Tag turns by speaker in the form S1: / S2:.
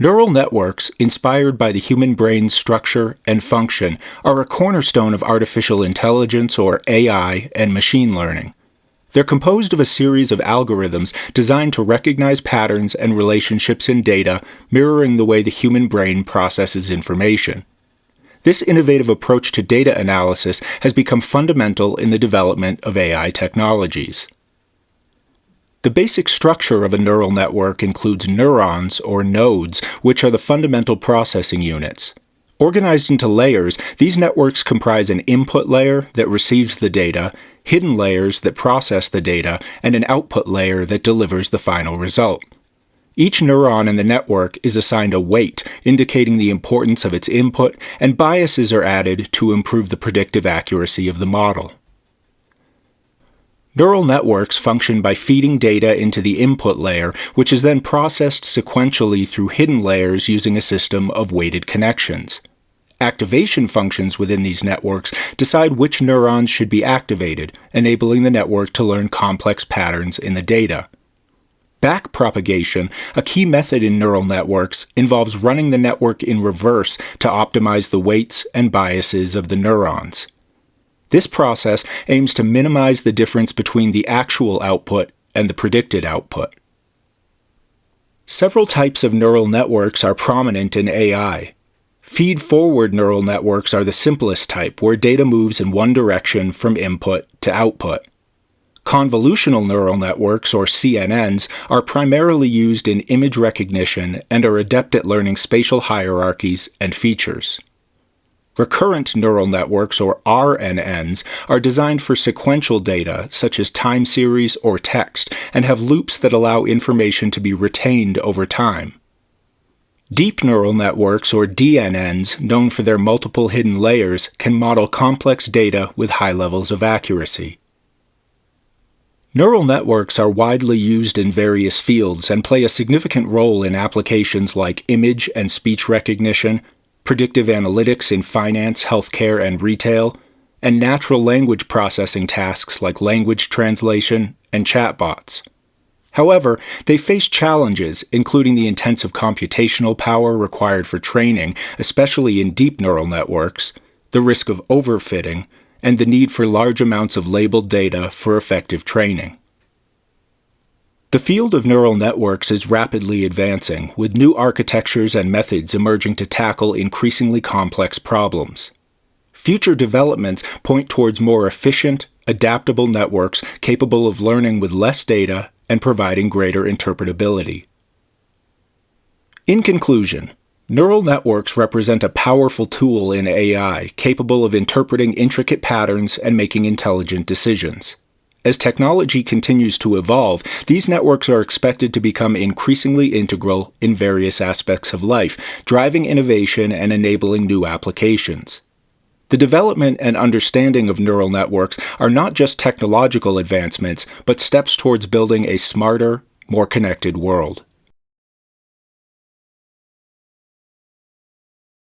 S1: Neural networks, inspired by the human brain's structure and function, are a cornerstone of artificial intelligence, or AI, and machine learning. They're composed of a series of algorithms designed to recognize patterns and relationships in data, mirroring the way the human brain processes information. This innovative approach to data analysis has become fundamental in the development of AI technologies. The basic structure of a neural network includes neurons, or nodes, which are the fundamental processing units. Organized into layers, these networks comprise an input layer that receives the data, hidden layers that process the data, and an output layer that delivers the final result. Each neuron in the network is assigned a weight, indicating the importance of its input, and biases are added to improve the predictive accuracy of the model. Neural networks function by feeding data into the input layer, which is then processed sequentially through hidden layers using a system of weighted connections. Activation functions within these networks decide which neurons should be activated, enabling the network to learn complex patterns in the data. Backpropagation, a key method in neural networks, involves running the network in reverse to optimize the weights and biases of the neurons. This process aims to minimize the difference between the actual output and the predicted output. Several types of neural networks are prominent in AI. Feedforward neural networks are the simplest type, where data moves in one direction from input to output. Convolutional neural networks, or CNNs, are primarily used in image recognition and are adept at learning spatial hierarchies and features. Recurrent neural networks, or RNNs, are designed for sequential data, such as time series or text, and have loops that allow information to be retained over time. Deep neural networks, or DNNs, known for their multiple hidden layers, can model complex data with high levels of accuracy. Neural networks are widely used in various fields and play a significant role in applications like image and speech recognition, predictive analytics in finance, healthcare, and retail, and natural language processing tasks like language translation and chatbots. However, they face challenges, including the intensive computational power required for training, especially in deep neural networks, the risk of overfitting, and the need for large amounts of labeled data for effective training. The field of neural networks is rapidly advancing, with new architectures and methods emerging to tackle increasingly complex problems. Future developments point towards more efficient, adaptable networks capable of learning with less data and providing greater interpretability. In conclusion, neural networks represent a powerful tool in AI capable of interpreting intricate patterns and making intelligent decisions. As technology continues to evolve, these networks are expected to become increasingly integral in various aspects of life, driving innovation and enabling new applications. The development and understanding of neural networks are not just technological advancements, but steps towards building a smarter, more connected world.